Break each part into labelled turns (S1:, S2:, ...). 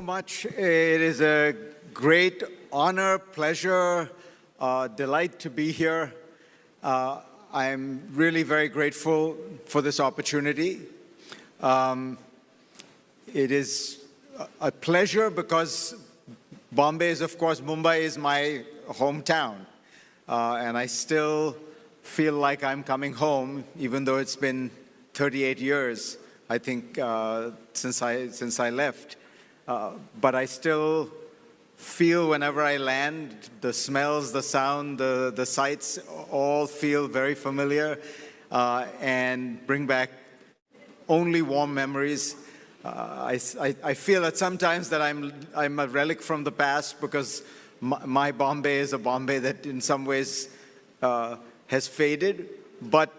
S1: much. It is a great honor, pleasure, delight to be here. I'm really very grateful for this opportunity. It is a pleasure because Bombay is, of course, Mumbai is my hometown. And I still feel like I'm coming home, even though it's been 38 years, I think, since I left. But I still feel whenever I land, the smells, the sound, the sights all feel very familiar and bring back only warm memories. I feel that sometimes that I'm a relic from the past because my Bombay is a Bombay that in some ways has faded, but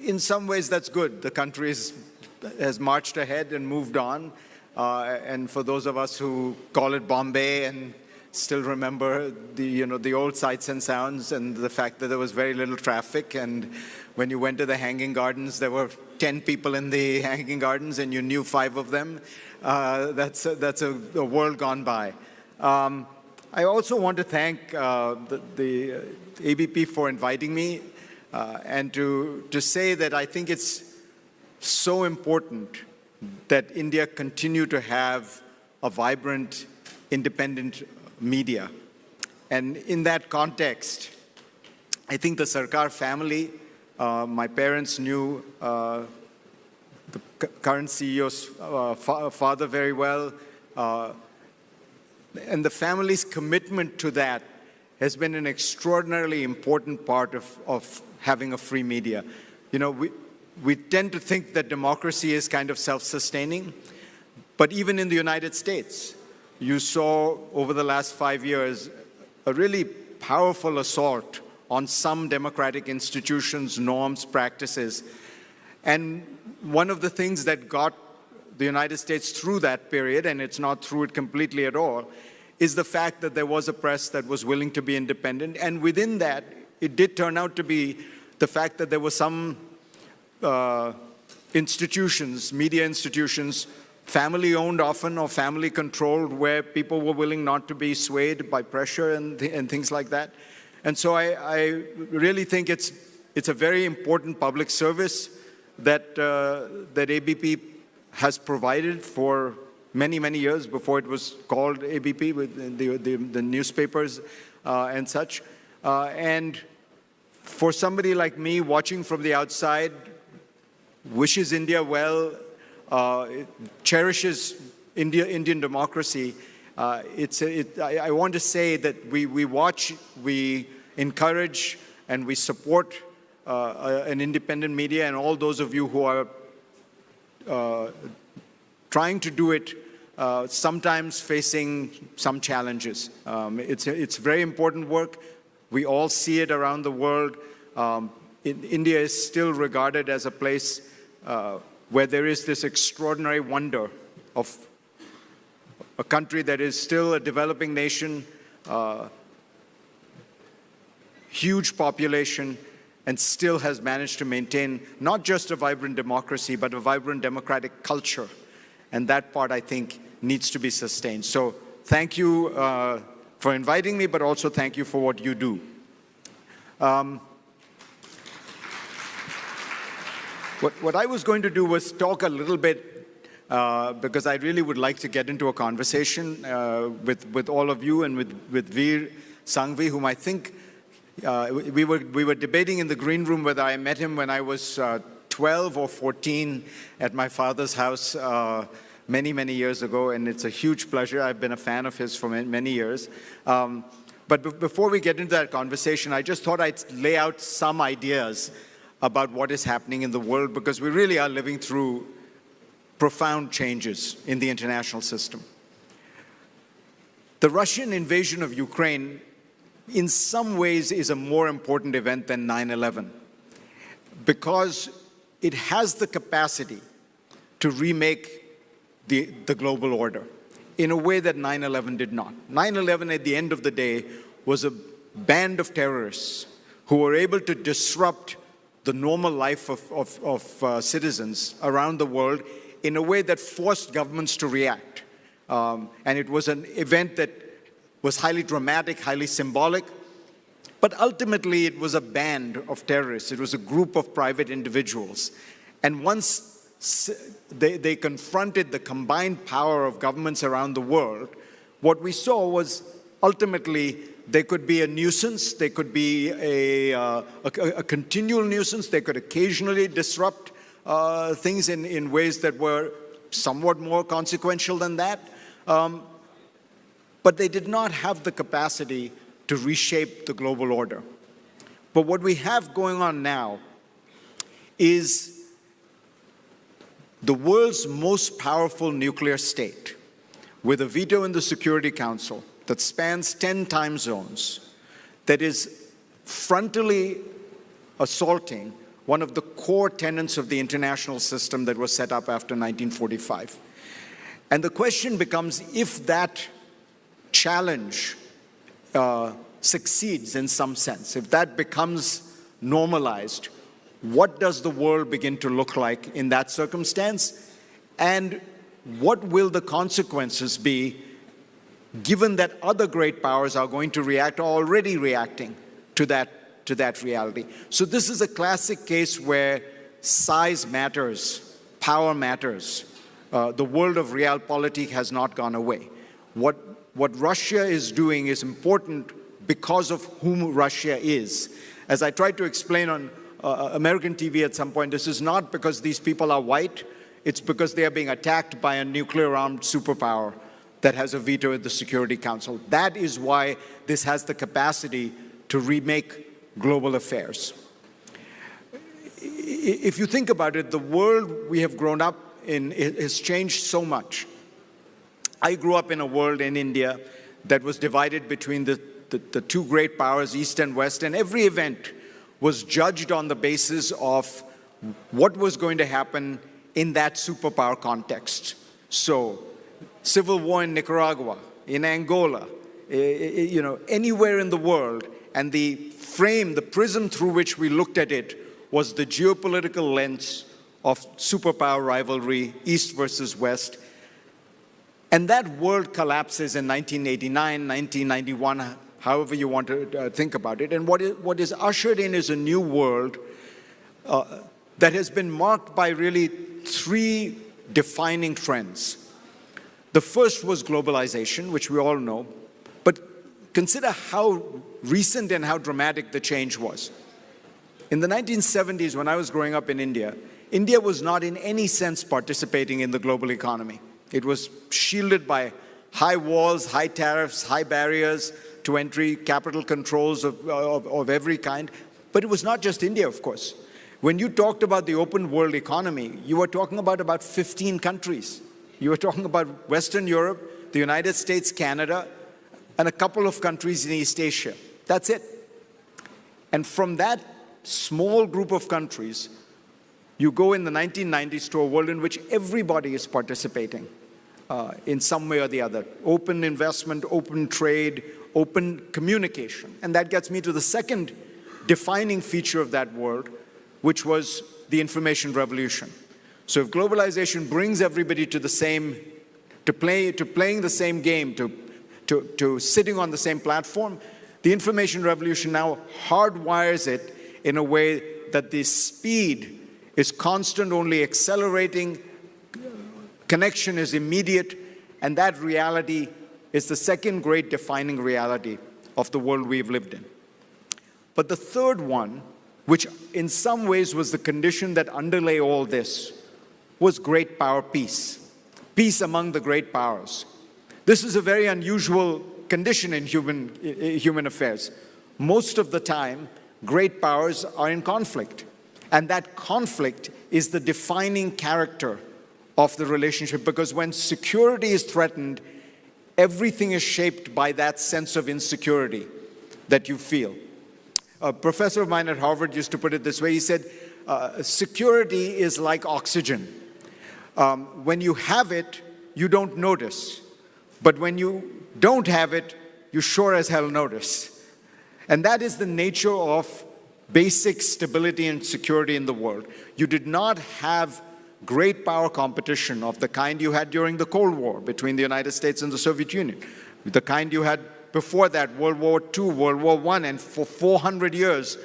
S1: in some ways that's good. The country has marched ahead and moved on. And for those of us who call it Bombay and still remember the old sights and sounds and the fact that there was very little traffic, and when you went to the Hanging Gardens, there were 10 people in the Hanging Gardens and you knew 5 of them. That's a world gone by. I also want to thank the ABP for inviting me and to say that I think it's so important that India continue to have a vibrant, independent media. And in that context, I think the Sarkar family, my parents knew the current CEO's father very well, and the family's commitment to that has been an extraordinarily important part of having a free media. You know, we tend to think that democracy is kind of self-sustaining, but even in the United States, you saw over the last 5 years a really powerful assault on some democratic institutions, norms, practices. And one of the things that got the United States through that period, and it's not through it completely at all, is the fact that there was a press that was willing to be independent. And within that, it did turn out to be the fact that there were some institutions, media institutions, family-owned often or family-controlled, where people were willing not to be swayed by pressure and things like that. And so I really think it's a very important public service that ABP has provided for many, many years before it was called ABP, with the newspapers and such. And for somebody like me watching from the outside, wishes India well, cherishes Indian democracy. I want to say that we watch, we encourage, and we support an independent media, and all those of you who are trying to do it, sometimes facing some challenges. It's very important work. We all see it around the world. India is still regarded as a place where there is this extraordinary wonder of a country that is still a developing nation, huge population, and still has managed to maintain not just a vibrant democracy, but a vibrant democratic culture. And that part, I think, needs to be sustained. So thank you for inviting me, but also thank you for what you do. What I was going to do was talk a little bit, because I really would like to get into a conversation with all of you and with Veer Sanghvi, whom I think we were debating in the green room whether I met him when I was 12 or 14 at my father's house many, many years ago, and it's a huge pleasure. I've been a fan of his for many years. But before we get into that conversation, I just thought I'd lay out some ideas about what is happening in the world, because we really are living through profound changes in the international system. The Russian invasion of Ukraine, in some ways, is a more important event than 9/11, because it has the capacity to remake the global order in a way that 9/11 did not. 9/11, at the end of the day, was a band of terrorists who were able to disrupt the normal life of citizens around the world in a way that forced governments to react. And it was an event that was highly dramatic, highly symbolic. But ultimately, it was a band of terrorists. It was a group of private individuals. And once they confronted the combined power of governments around the world, what we saw was ultimately they could be a nuisance, they could be a continual nuisance, they could occasionally disrupt things in ways that were somewhat more consequential than that. But they did not have the capacity to reshape the global order. But what we have going on now is the world's most powerful nuclear state, with a veto in the Security Council that spans 10 time zones, that is frontally assaulting one of the core tenets of the international system that was set up after 1945. And the question becomes, if that challenge succeeds in some sense, if that becomes normalized, what does the world begin to look like in that circumstance? And what will the consequences be, given that other great powers are going to react, or already reacting to that reality? So this is a classic case where size matters, power matters. The world of realpolitik has not gone away. What Russia is doing is important because of whom Russia is. As I tried to explain on American TV at some point, this is not because these people are white, it's because they are being attacked by a nuclear-armed superpower that has a veto at the Security Council. That is why this has the capacity to remake global affairs. If you think about it, the world we have grown up in has changed so much. I grew up in a world in India that was divided between the two great powers, East and West, and every event was judged on the basis of what was going to happen in that superpower context. So, civil war in Nicaragua, in Angola, anywhere in the world, and the frame, the prism through which we looked at it was the geopolitical lens of superpower rivalry, East versus West. And that world collapses in 1989, 1991, however you want to think about it. And what is ushered in is a new world that has been marked by really three defining trends. The first was globalization, which we all know, but consider how recent and how dramatic the change was. In the 1970s, when I was growing up in India, India was not in any sense participating in the global economy. It was shielded by high walls, high tariffs, high barriers to entry, capital controls of every kind. But it was not just India, of course. When you talked about the open world economy, you were talking about 15 countries. You were talking about Western Europe, the United States, Canada, and a couple of countries in East Asia. That's it. And from that small group of countries, you go in the 1990s to a world in which everybody is participating in some way or the other. Open investment, open trade, open communication. And that gets me to the second defining feature of that world, which was the information revolution. So if globalization brings everybody to the same, to playing the same game, to sitting on the same platform, the information revolution now hardwires it in a way that the speed is constant, only accelerating, connection is immediate, and that reality is the second great defining reality of the world we've lived in. But the third one, which in some ways was the condition that underlay all this, was great power peace. Peace among the great powers. This is a very unusual condition in human affairs. Most of the time, great powers are in conflict. And that conflict is the defining character of the relationship, because when security is threatened, everything is shaped by that sense of insecurity that you feel. A professor of mine at Harvard used to put it this way. He said, security is like oxygen. When you have it, you don't notice. But when you don't have it, you sure as hell notice. And that is the nature of basic stability and security in the world. You did not have great power competition of the kind you had during the Cold War between the United States and the Soviet Union, the kind you had before that, World War II, World War I, and for 400 years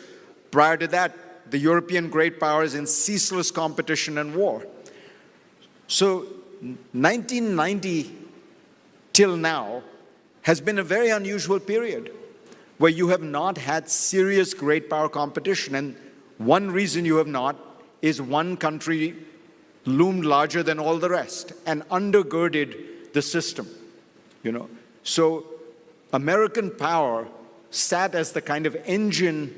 S1: prior to that, the European great powers in ceaseless competition and war. So 1990 till now has been a very unusual period where you have not had serious great power competition. And one reason you have not is one country loomed larger than all the rest and undergirded the system, So American power sat as the kind of engine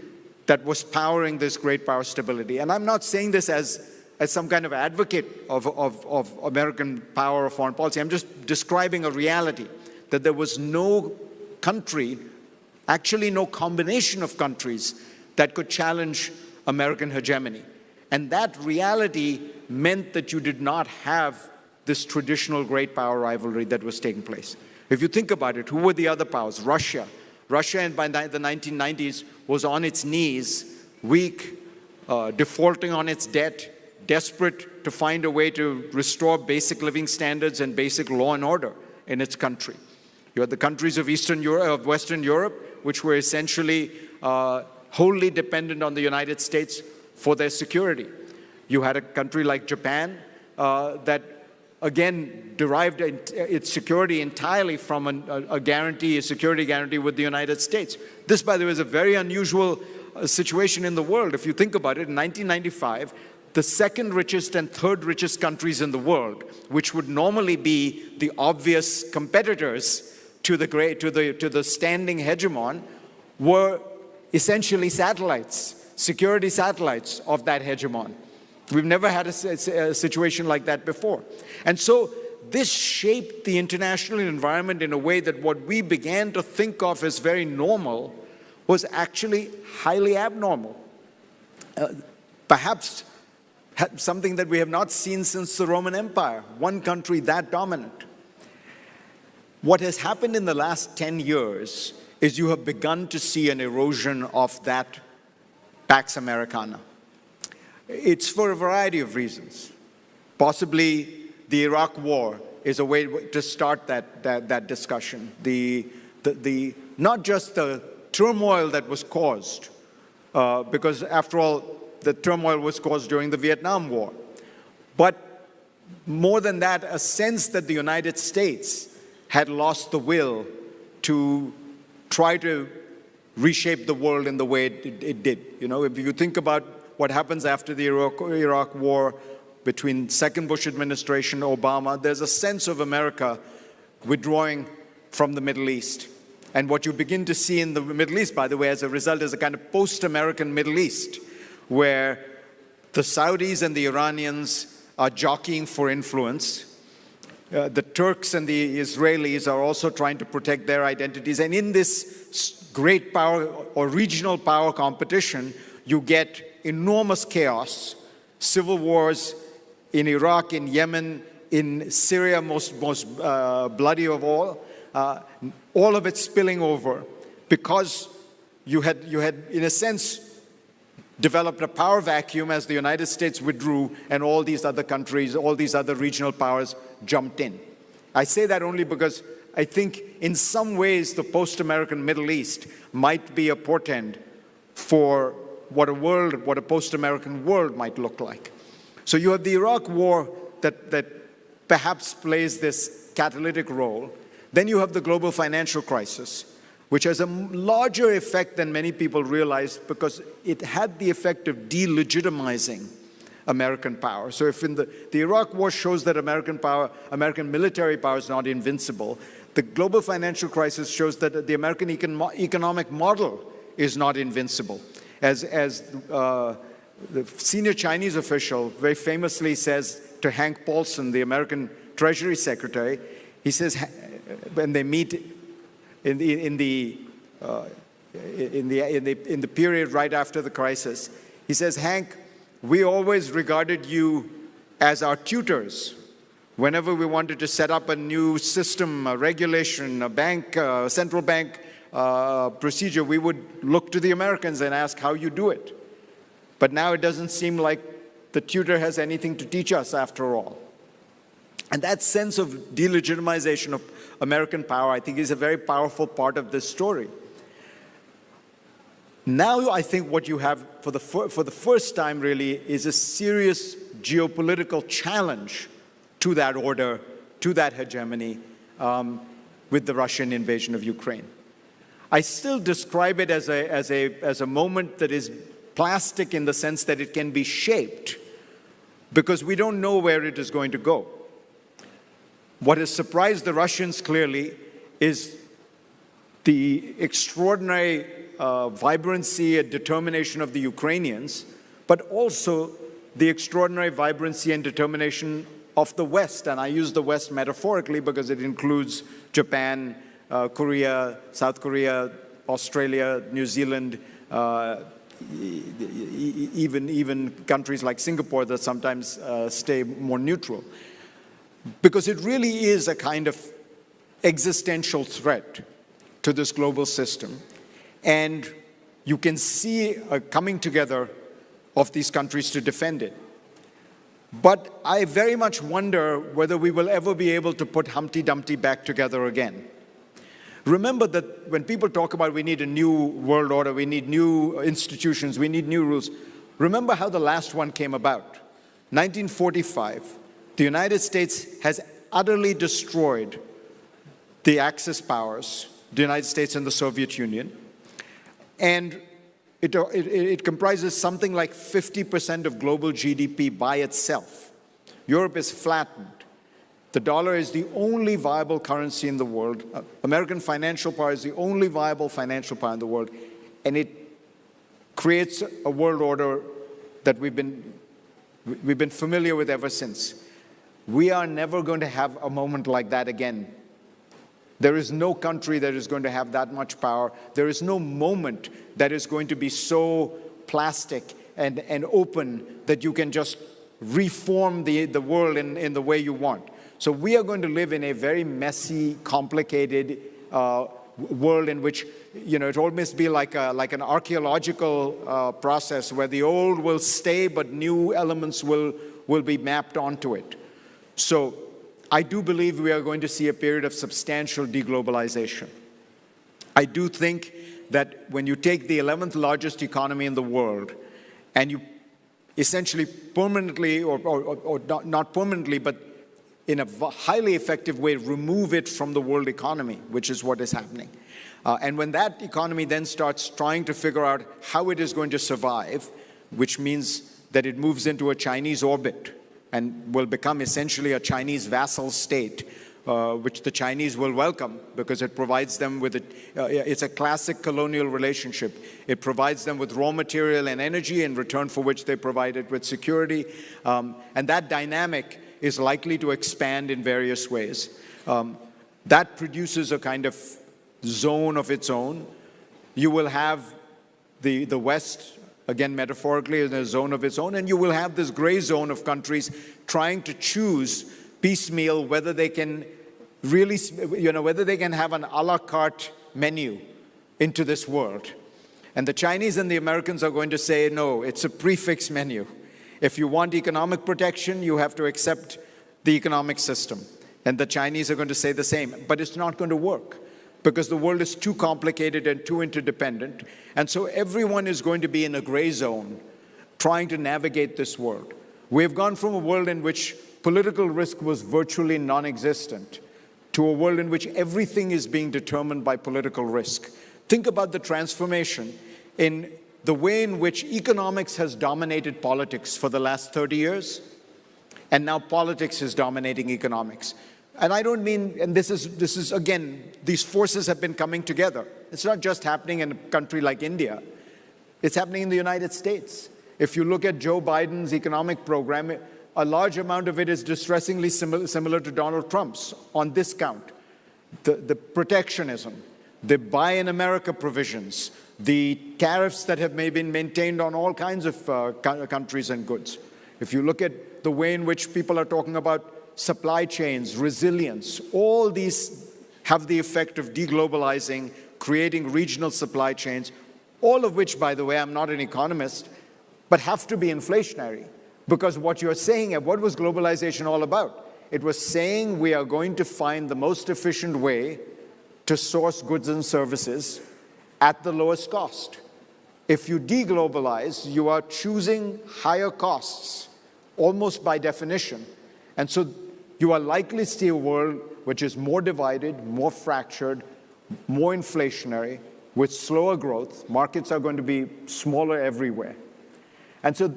S1: that was powering this great power stability. And I'm not saying this as some kind of advocate of American power or foreign policy. I'm just describing a reality that there was no country, actually no combination of countries, that could challenge American hegemony. And that reality meant that you did not have this traditional great power rivalry that was taking place. If you think about it, who were the other powers? Russia. Russia, by the 1990s, was on its knees, weak, defaulting on its debt, desperate to find a way to restore basic living standards and basic law and order in its country. You had the countries of Eastern Europe, of Western Europe, which were essentially wholly dependent on the United States for their security. You had a country like Japan that, again, derived its security entirely from a security guarantee with the United States. This, by the way, is a very unusual situation in the world. If you think about it, in 1995, the second richest and third richest countries in the world, which would normally be the obvious competitors to the standing hegemon, were essentially satellites, security satellites of that hegemon. We've never had a situation like that before. And so this shaped the international environment in a way that what we began to think of as very normal was actually highly abnormal. Perhaps something that we have not seen since the Roman Empire, one country that dominant. What has happened in the last 10 years is you have begun to see an erosion of that Pax Americana. It's for a variety of reasons. Possibly the Iraq War is a way to start that discussion. Not just the turmoil that was caused, because after all, the turmoil was caused during the Vietnam War. But more than that, a sense that the United States had lost the will to try to reshape the world in the way it did. If you think about what happens after the Iraq War between second Bush administration, Obama, there's a sense of America withdrawing from the Middle East. And what you begin to see in the Middle East, by the way, as a result, is a kind of post-American Middle East, where the Saudis and the Iranians are jockeying for influence. The Turks and the Israelis are also trying to protect their identities. And in this great power or regional power competition, you get enormous chaos, civil wars in Iraq, in Yemen, in Syria, most bloody of all of it spilling over because you had, in a sense, developed a power vacuum as the United States withdrew and all these other countries, all these other regional powers jumped in. I say that only because I think in some ways the post-American Middle East might be a portend for what a post-American world might look like. So you have the Iraq War that perhaps plays this catalytic role. Then you have the global financial crisis, which has a larger effect than many people realize because it had the effect of delegitimizing American power. So if in the Iraq War shows that American military power is not invincible, the global financial crisis shows that the American economic model is not invincible. As the senior Chinese official very famously says to Hank Paulson, the American Treasury Secretary, he says, when they meet in the period right after the crisis, he says, "Hank, we always regarded you as our tutors. Whenever we wanted to set up a new system, a regulation, a bank, central bank procedure, we would look to the Americans and ask how you do it. But now it doesn't seem like the tutor has anything to teach us after all. And that sense of delegitimization of American power, I think, is a very powerful part of this story. Now, I think what you have for the first time really is a serious geopolitical challenge to that order, to that hegemony, with the Russian invasion of Ukraine. I still describe it as a moment that is plastic in the sense that it can be shaped, because we don't know where it is going to go. What has surprised the Russians clearly is the extraordinary vibrancy and determination of the Ukrainians, but also the extraordinary vibrancy and determination of the West. And I use the West metaphorically because it includes Japan, Korea, South Korea, Australia, New Zealand, even countries like Singapore that sometimes stay more neutral. Because it really is a kind of existential threat to this global system. And you can see a coming together of these countries to defend it. But I very much wonder whether we will ever be able to put Humpty Dumpty back together again. Remember that when people talk about we need a new world order, we need new institutions, we need new rules, remember how the last one came about. 1945, the United States has utterly destroyed the Axis powers, the United States and the Soviet Union, and it comprises something like 50% of global GDP by itself. Europe is flattened. The dollar is the only viable currency in the world. American financial power is the only viable financial power in the world. And it creates a world order that we've been familiar with ever since. We are never going to have a moment like that again. There is no country that is going to have that much power. There is no moment that is going to be so plastic and open that you can just reform the world in the way you want. So we are going to live in a very messy, complicated world in which, it almost be like an archaeological process where the old will stay, but new elements will be mapped onto it. So I do believe we are going to see a period of substantial deglobalization. I do think that when you take the 11th largest economy in the world and you essentially permanently, or not permanently, but in a highly effective way, remove it from the world economy, which is what is happening. And when that economy then starts trying to figure out how it is going to survive, which means that it moves into a Chinese orbit and will become essentially a Chinese vassal state, which the Chinese will welcome because it provides them with it's a classic colonial relationship. It provides them with raw material and energy in return for which they provide it with security. And that dynamic is likely to expand in various ways. That produces a kind of zone of its own. You will have the West, again metaphorically, in a zone of its own, and you will have this gray zone of countries trying to choose piecemeal whether they can really, whether they can have an a la carte menu into this world. And the Chinese and the Americans are going to say, no, it's a prefix menu. If you want economic protection, you have to accept the economic system. And the Chinese are going to say the same. But it's not going to work because the world is too complicated and too interdependent. And so everyone is going to be in a gray zone trying to navigate this world. We've gone from a world in which political risk was virtually non-existent to a world in which everything is being determined by political risk. Think about the transformation in the way in which economics has dominated politics for the last 30 years, and now politics is dominating economics. And I don't mean, and this is again, these forces have been coming together. It's not just happening in a country like India. It's happening in the United States. If you look at Joe Biden's economic program, a large amount of it is distressingly similar to Donald Trump's on this count. The protectionism, the Buy in America provisions, the tariffs that have been maintained on all kinds of countries and goods. If you look at the way in which people are talking about supply chains, resilience, all these have the effect of deglobalizing, creating regional supply chains, all of which, by the way, I'm not an economist, but have to be inflationary Because what you're saying, what was globalization all about? It was saying we are going to find the most efficient way to source goods and services at the lowest cost. If you deglobalize, you are choosing higher costs, almost by definition. And so you are likely to see a world which is more divided, more fractured, more inflationary, with slower growth. Markets are going to be smaller everywhere. And so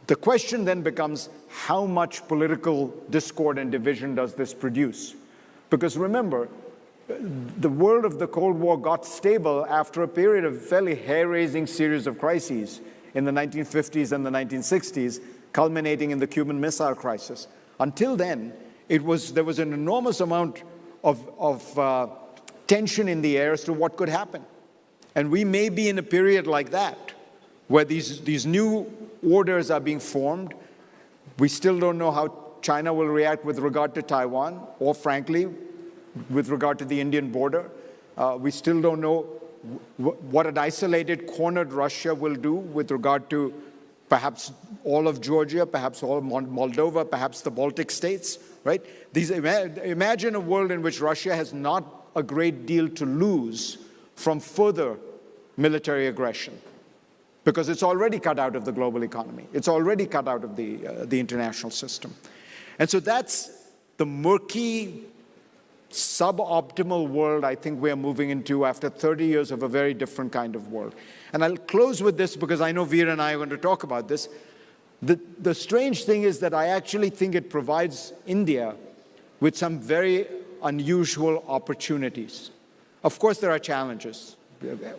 S1: the question then becomes, how much political discord and division does this produce? Because remember, the world of the Cold War got stable after a period of fairly hair-raising series of crises in the 1950s and the 1960s, culminating in the Cuban Missile Crisis. Until then, there was an enormous amount of tension in the air as to what could happen. And we may be in a period like that, where these new orders are being formed. We still don't know how China will react with regard to Taiwan, or frankly, with regard to the Indian border. We still don't know what an isolated, cornered Russia will do with regard to perhaps all of Georgia, perhaps all of Moldova, perhaps the Baltic states, right? Imagine a world in which Russia has not a great deal to lose from further military aggression, because it's already cut out of the global economy. It's already cut out of the international system. And so that's the murky, suboptimal world I think we are moving into after 30 years of a very different kind of world. And I'll close with this because I know Veer and I are going to talk about this. The strange thing is that I actually think it provides India with some very unusual opportunities. Of course, there are challenges.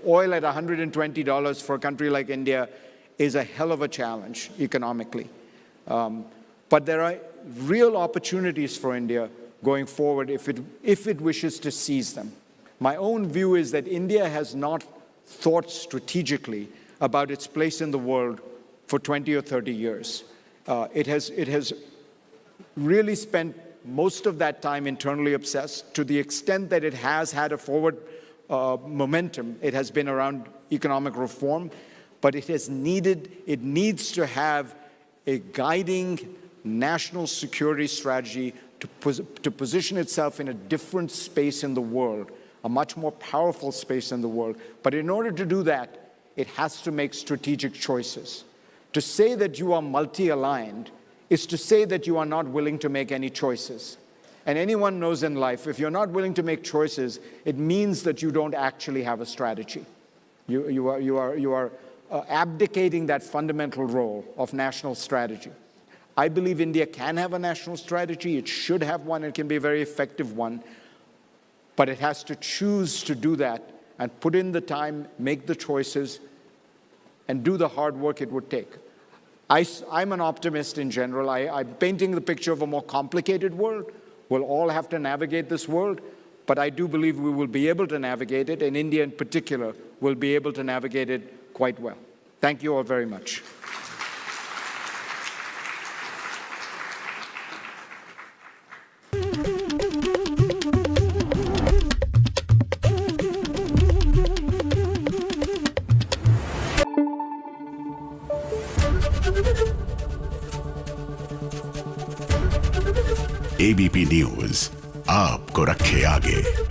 S1: Oil at $120 for a country like India is a hell of a challenge economically. But there are real opportunities for India going forward if it wishes to seize them. My own view is that India has not thought strategically about its place in the world for 20 or 30 years. It has really spent most of that time internally obsessed. To the extent that it has had a forward momentum, it has been around economic reform, but it needs to have a guiding national security strategy to position itself in a different space in the world, a much more powerful space in the world. But in order to do that, it has to make strategic choices. To say that you are multi-aligned is to say that you are not willing to make any choices. And anyone knows in life, if you're not willing to make choices, it means that you don't actually have a strategy. You are abdicating that fundamental role of national strategy. I believe India can have a national strategy. It should have one. It can be a very effective one. But it has to choose to do that and put in the time, make the choices, and do the hard work it would take. I'm an optimist in general. I'm painting the picture of a more complicated world. We'll all have to navigate this world, but I do believe we will be able to navigate it, and India in particular will be able to navigate it quite well. Thank you all very much.
S2: ABP news आपको रखे आगे।